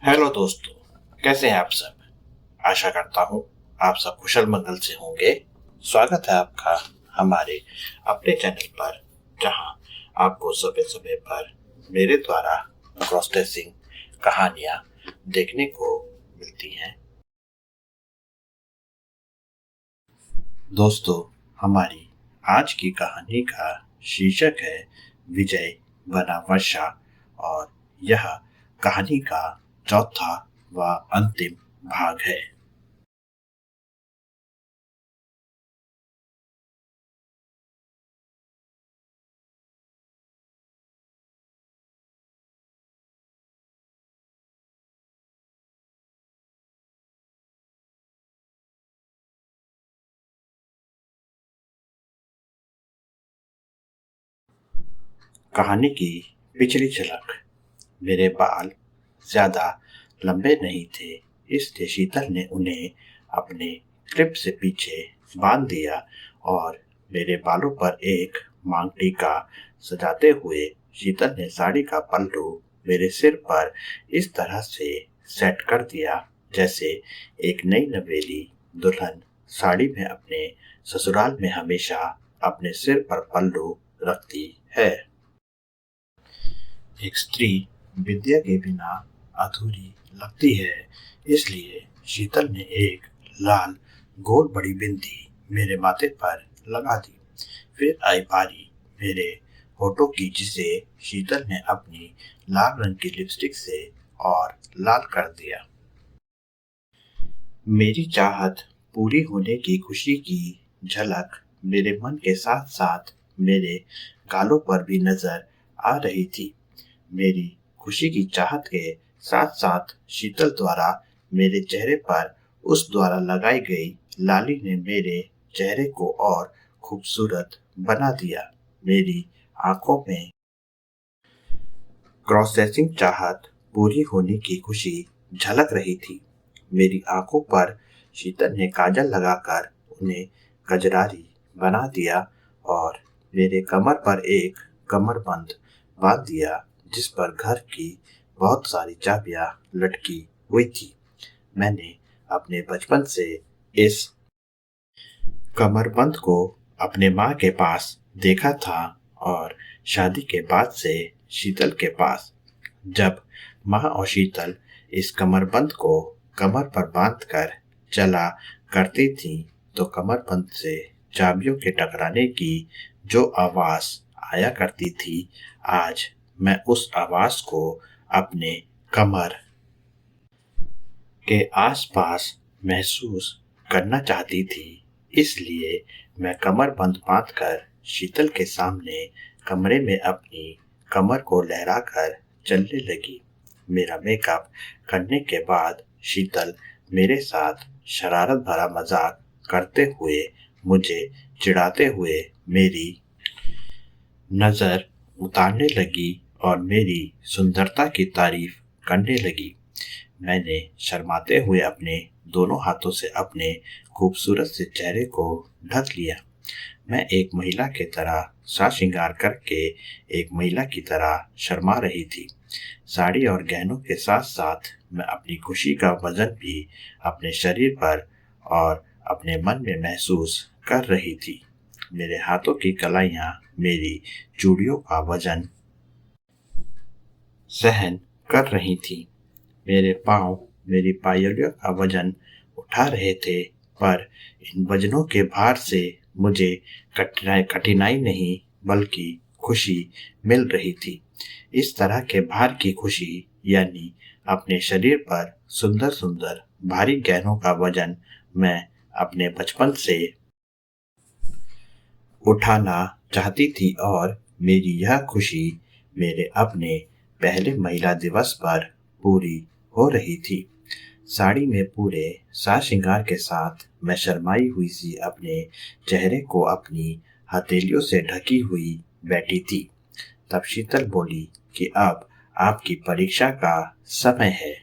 Hello दोस्तों, कैसे हैं आप सब। आशा करता हूँ आप सब कुशल मंगल से होंगे। स्वागत है आपका हमारे अपने चैनल पर, जहाँ आपको समय समय पर मेरे द्वारा क्रॉसड्रेसिंग कहानियाँ देखने को मिलती हैं। दोस्तों, हमारी आज की कहानी का शीर्षक है विजय बना वर्षा, और यह कहानी का चौथा व अंतिम भाग है। कहानी की पिछली झलक। मेरे बाल ज्यादा लंबे नहीं थे, इसलिए शीतल ने उन्हें अपने क्लिप से पीछे बांध दिया और मेरे बालों पर एक मांग टीका सजाते हुए शीतल ने साड़ी का पल्लू मेरे सिर पर इस तरह से सेट कर दिया जैसे एक नई नवेली दुल्हन साड़ी में अपने ससुराल में हमेशा अपने सिर पर पल्लू रखती है। एक स्त्री विद्या के बिना अधूरी लगती है, इसलिए शीतल ने एक लाल गोल बड़ी बिंदी मेरे माथे पर लगा दी। फिर आई बारी मेरे होठों की, जिसे शीतल ने अपनी लाल रंग की लिपस्टिक से और लाल कर दिया। मेरी चाहत पूरी होने की खुशी की झलक मेरे मन के साथ साथ मेरे गालों पर भी नजर आ रही थी। मेरी खुशी की चाहत के साथ साथ शीतल द्वारा मेरे चेहरे पर उस द्वारा लगाई गई लाली ने मेरे चेहरे को और खूबसूरत बना दिया। मेरी आंखों में क्रॉसिंग चाहत पूरी होने की खुशी झलक रही थी। मेरी आंखों पर शीतल ने काजल लगाकर उन्हें कजरारी बना दिया और मेरे कमर पर एक कमरबंद बांध दिया, जिस पर घर की बहुत सारी चाबियां लटकी हुई थी। मैंने अपने बचपन से इस कमरबंद को अपने माँ के पास देखा था और शादी के बाद से शीतल के पास। जब माँ और शीतल इस कमरबंद को कमर पर बांधकर चला करती थी, तो कमरबंद से चाबियों के टकराने की जो आवाज आया करती थी, आज मैं उस आवाज को अपने कमर के आसपास महसूस करना चाहती थी। इसलिए मैं कमर बंद बांधकर शीतल के सामने कमरे में अपनी कमर को लहराकर चलने लगी। मेरा मेकअप करने के बाद शीतल मेरे साथ शरारत भरा मजाक करते हुए, मुझे चिढ़ाते हुए मेरी नजर उतारने लगी और मेरी सुंदरता की तारीफ करने लगी। मैंने शर्माते हुए अपने दोनों हाथों से अपने खूबसूरत से चेहरे को ढक लिया। मैं एक महिला की तरह साज श्रृंगार करके एक महिला की तरह शर्मा रही थी। साड़ी और गहनों के साथ साथ मैं अपनी खुशी का वजन भी अपने शरीर पर और अपने मन में महसूस कर रही थी। मेरे हाथों की कलाइयाँ मेरी चूड़ियों का वजन सहन कर रही थी। मेरे पांव मेरी पायलियों का वजन उठा रहे थे, पर इन वजनों के भार से मुझे कठिनाई नहीं बल्कि खुशी मिल रही थी। इस तरह के भार की खुशी, यानी अपने शरीर पर सुंदर सुंदर भारी गहनों का वजन, मैं अपने बचपन से उठाना चाहती थी और मेरी यह खुशी मेरे अपने पहले महिला दिवस पर पूरी हो रही थी। साड़ी में पूरे साज श्रृंगार के साथ मैं शर्माई हुई सी अपने चेहरे को अपनी हथेलियों से ढकी हुई बैठी थी। तब शीतल बोली कि अब आपकी परीक्षा का समय है।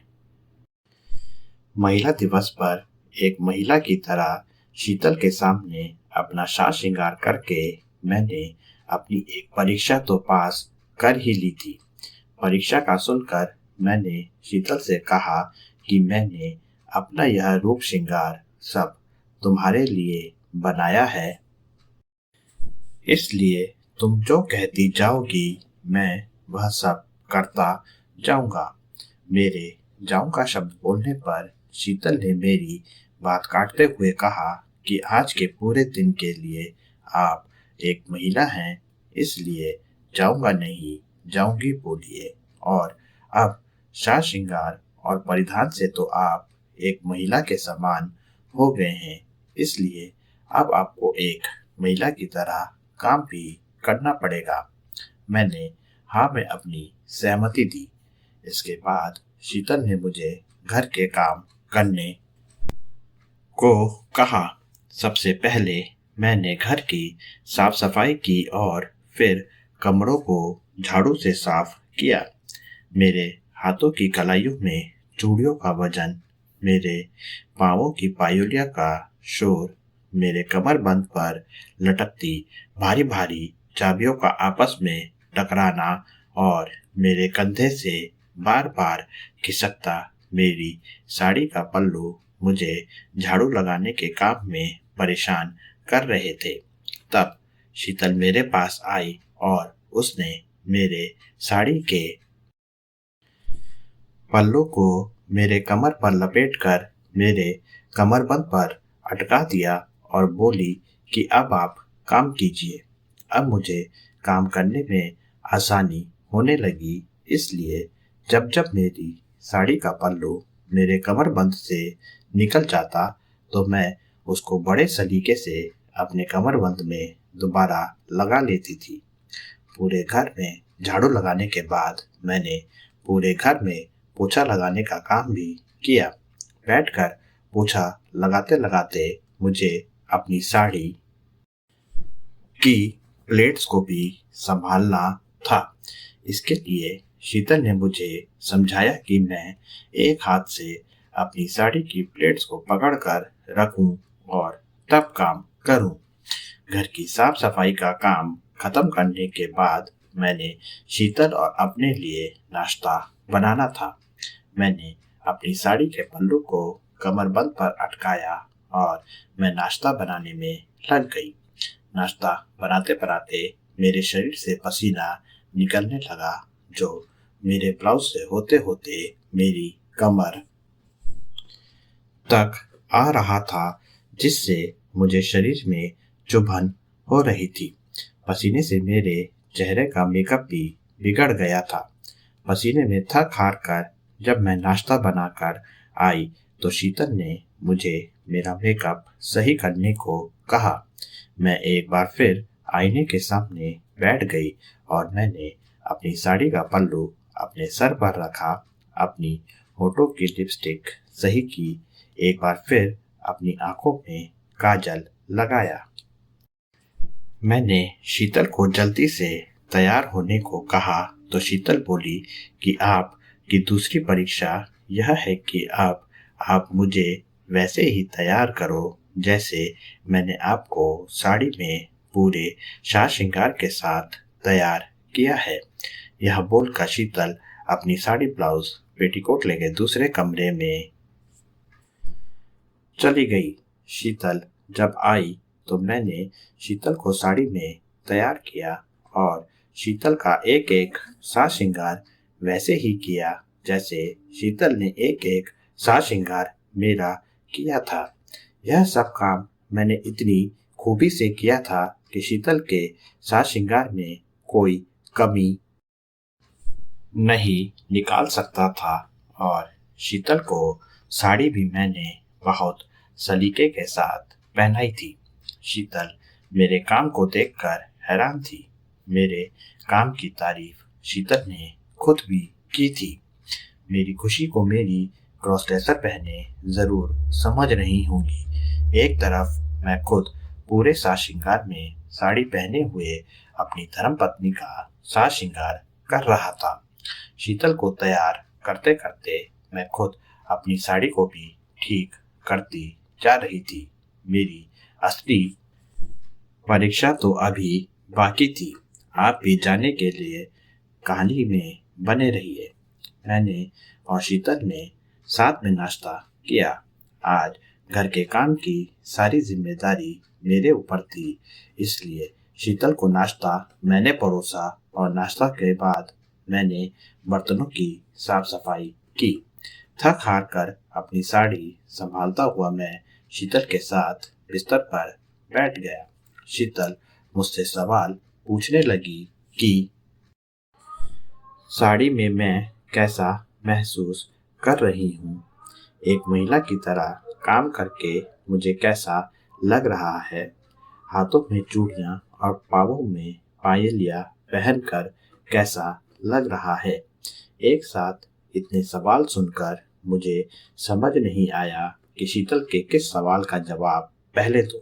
महिला दिवस पर एक महिला की तरह शीतल के सामने अपना साज श्रृंगार करके मैंने अपनी एक परीक्षा तो पास कर ही ली थी। परीक्षा का सुनकर मैंने शीतल से कहा कि मैंने अपना यह रूप श्रृंगार सब तुम्हारे लिए बनाया है, इसलिए तुम जो कहती जाओगी मैं वह सब करता जाऊंगा। मेरे जाऊंगा शब्द बोलने पर शीतल ने मेरी बात काटते हुए कहा कि आज के पूरे दिन के लिए आप एक महिला हैं, इसलिए जाऊंगा नहीं जाऊंगी बोलिए। और अब साज श्रृंगार और परिधान से तो आप एक महिला के समान हो गए हैं, इसलिए अब आपको एक महिला की तरह काम भी करना पड़ेगा। मैंने हाँ में अपनी सहमति दी। इसके बाद शीतल ने मुझे घर के काम करने को कहा। सबसे पहले मैंने घर की साफ सफाई की और फिर कमरों को झाड़ू से साफ किया। मेरे हाथों की कलाइयों में चूड़ियों का वजन, मेरे पांवों की पायलिया का शोर, मेरे कमरबंद पर लटकती भारी भारी चाबियों का आपस में टकराना और मेरे कंधे से बार बार खिसकता मेरी साड़ी का पल्लू मुझे झाड़ू लगाने के काम में परेशान कर रहे थे। तब शीतल मेरे पास आई और उसने मेरे साड़ी के पल्लू को मेरे कमर पर लपेटकर मेरे कमरबंद पर अटका दिया और बोली कि अब आप काम कीजिए। अब मुझे काम करने में आसानी होने लगी, इसलिए जब जब मेरी साड़ी का पल्लू मेरे कमरबंद से निकल जाता तो मैं उसको बड़े सलीके से अपने कमरबंद में दोबारा लगा लेती थी। पूरे घर में झाड़ू लगाने के बाद मैंने पूरे घर में पोछा लगाने का काम भी किया। बैठकर पोछा लगाते लगाते मुझे अपनी साड़ी की प्लेट्स को भी संभालना था। इसके लिए शीतल ने मुझे समझाया कि मैं एक हाथ से अपनी साड़ी की प्लेट्स को पकड़कर रखूं और तब काम करूं। घर की साफ सफाई का काम खत्म करने के बाद मैंने शीतल और अपने लिए नाश्ता बनाना था। मैंने अपनी साड़ी के पल्लू को कमरबंद पर अटकाया और मैं नाश्ता बनाने में लग गई। नाश्ता बनाते बनाते मेरे शरीर से पसीना निकलने लगा, जो मेरे ब्लाउज से होते होते मेरी कमर तक आ रहा था, जिससे मुझे शरीर में चुभन हो रही थी। पसीने से मेरे चेहरे का मेकअप भी बिगड़ गया था। पसीने में थक हार कर जब मैं नाश्ता बनाकर आई तो शीतल ने मुझे मेरा मेकअप सही करने को कहा। मैं एक बार फिर आईने के सामने बैठ गई और मैंने अपनी साड़ी का पल्लू अपने सर पर रखा, अपनी होठों की लिपस्टिक सही की, एक बार फिर अपनी आंखों में काजल लगाया। मैंने शीतल को जल्दी से तैयार होने को कहा तो शीतल बोली कि आपकी दूसरी परीक्षा यह है कि अब आप मुझे वैसे ही तैयार करो जैसे मैंने आपको साड़ी में पूरे साज श्रृंगार के साथ तैयार किया है। यह बोलकर शीतल अपनी साड़ी ब्लाउज पेटीकोट लेकर दूसरे कमरे में चली गई। शीतल जब आई तो मैंने शीतल को साड़ी में तैयार किया और शीतल का एक एक साज श्रृंगार वैसे ही किया जैसे शीतल ने एक एक साज श्रृंगार मेरा किया था। यह सब काम मैंने इतनी खूबी से किया था कि शीतल के साज श्रृंगार में कोई कमी नहीं निकाल सकता था और शीतल को साड़ी भी मैंने बहुत सलीके के साथ पहनाई थी। शीतल मेरे काम को देखकर हैरान थी। मेरे काम की तारीफ शीतल ने खुद भी की थी। मेरी खुशी को मेरी क्रॉस ड्रेसर बहनें जरूर समझ रही होंगी। एक तरफ मैं खुद पूरे साज श्रृंगार में साड़ी पहने हुए अपनी धर्मपत्नी का साज श्रृंगार कर रहा था। शीतल को तैयार करते करते मैं खुद अपनी साड़ी को भी ठीक करती जा रही थी। मेरी असली परीक्षा तो अभी बाकी थी। आप भी जानने के लिए कहानी में बने रहिए। मैंने और शीतल ने साथ में नाश्ता किया। आज घर के काम की सारी जिम्मेदारी मेरे ऊपर थी, इसलिए शीतल को नाश्ता मैंने परोसा और नाश्ता के बाद मैंने बर्तनों की साफ सफाई की। थक हार कर अपनी साड़ी संभालता हुआ मैं शीतल के साथ बिस्तर पर बैठ गया। शीतल मुझसे सवाल पूछने लगी कि साड़ी में मैं कैसा महसूस कर रही हूँ। एक महिला की तरह काम करके मुझे कैसा लग रहा है। हाथों में चूड़ियाँ और पाँवों में पायलियाँ पहनकर कैसा लग रहा है। एक साथ इतने सवाल सुनकर मुझे समझ नहीं आया कि शीतल के किस सवाल का जवाब पहले दूं।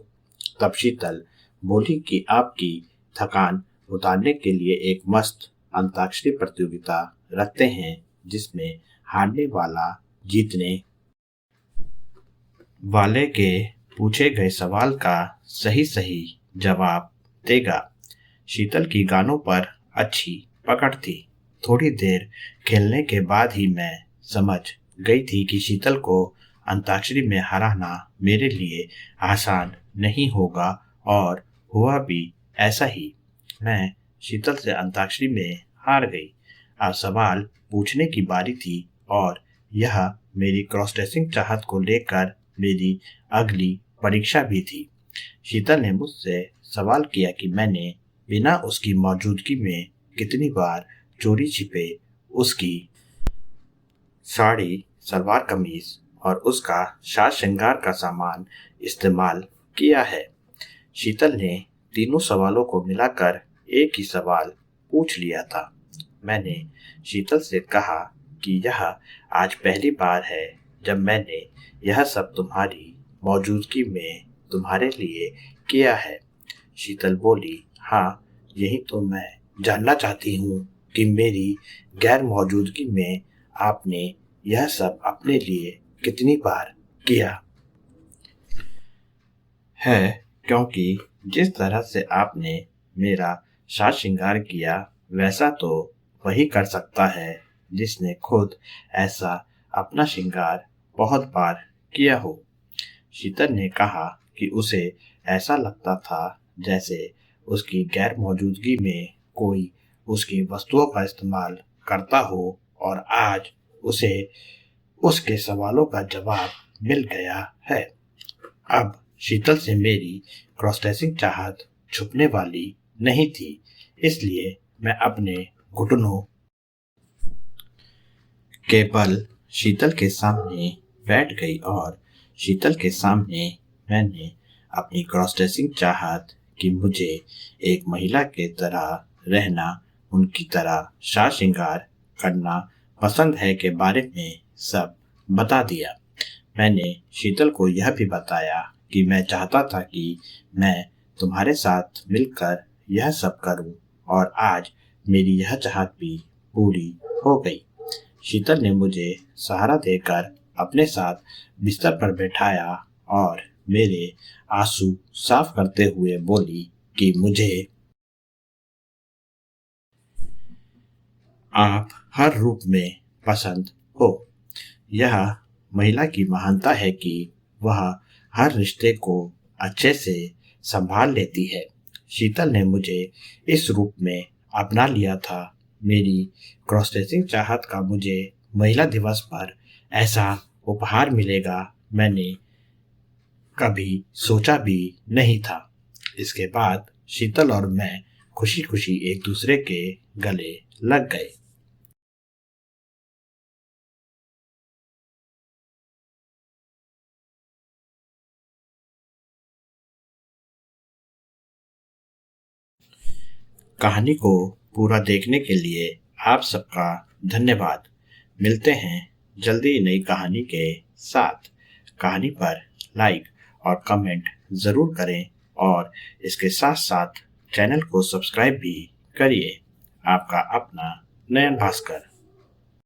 तब शीतल बोली कि आपकी थकान उतारने के लिए एक मस्त अंताक्षरी प्रतियोगिता रखते हैं, जिसमें हारने वाला जीतने वाले के पूछे गए सवाल का सही सही जवाब देगा। शीतल की गानों पर अच्छी पकड़ थी। थोड़ी देर खेलने के बाद ही मैं समझ गई थी कि शीतल को अंताक्षरी में हराना मेरे लिए आसान नहीं होगा, और हुआ भी ऐसा ही। मैं शीतल से अंताक्षरी में हार गई। अब सवाल पूछने की बारी थी, और यह मेरी क्रॉस ड्रेसिंग चाहत को लेकर मेरी अगली परीक्षा भी थी। शीतल ने मुझसे सवाल किया कि मैंने बिना उसकी मौजूदगी में कितनी बार चोरी छिपे उसकी साड़ी, सलवार कमीज और उसका साज श्रृंगार का सामान इस्तेमाल किया है। शीतल ने तीनों सवालों को मिलाकर एक ही सवाल पूछ लिया था। मैंने शीतल से कहा कि यह आज पहली बार है जब मैंने यह सब तुम्हारी मौजूदगी में तुम्हारे लिए किया है। शीतल बोली, हाँ, यही तो मैं जानना चाहती हूँ कि मेरी गैर मौजूदगी में आपने यह सब अपने लिए कितनी बार किया है, क्योंकि जिस तरह से आपने मेरा साज श्रृंगार किया वैसा तो वही कर सकता है जिसने खुद ऐसा अपना श्रृंगार बहुत बार किया हो। शीतल ने कहा कि उसे ऐसा लगता था जैसे उसकी गैर मौजूदगी में कोई उसकी वस्तुओं का इस्तेमाल करता हो, और आज उसे उसके सवालों का जवाब मिल गया है। अब शीतल से मेरी क्रॉस ड्रेसिंग चाहत छुपने वाली नहीं थी, इसलिए मैं अपने घुटनों के बल शीतल के सामने बैठ गई और शीतल के सामने मैंने अपनी क्रॉस ड्रेसिंग चाहत कि मुझे एक महिला के तरह रहना, उनकी तरह साज श्रृंगार करना पसंद है के बारे में सब बता दिया। मैंने शीतल को यह भी बताया कि मैं चाहता था कि मैं तुम्हारे साथ मिलकर यह सब करूं, और आज मेरी यह चाहत भी पूरी हो गई। शीतल ने मुझे सहारा देकर अपने साथ बिस्तर पर बैठाया और मेरे आंसू साफ करते हुए बोली कि मुझे आप हर रूप में पसंद हो। यह महिला की महानता है कि वह हर रिश्ते को अच्छे से संभाल लेती है। शीतल ने मुझे इस रूप में अपना लिया था। मेरी क्रॉस ड्रेसिंग चाहत का मुझे महिला दिवस पर ऐसा उपहार मिलेगा मैंने कभी सोचा भी नहीं था। इसके बाद शीतल और मैं खुशी खुशी एक दूसरे के गले लग गए। कहानी को पूरा देखने के लिए आप सबका धन्यवाद। मिलते हैं जल्दी नई कहानी के साथ। कहानी पर लाइक और कमेंट ज़रूर करें, और इसके साथ साथ चैनल को सब्सक्राइब भी करिए। आपका अपना नयन भास्कर।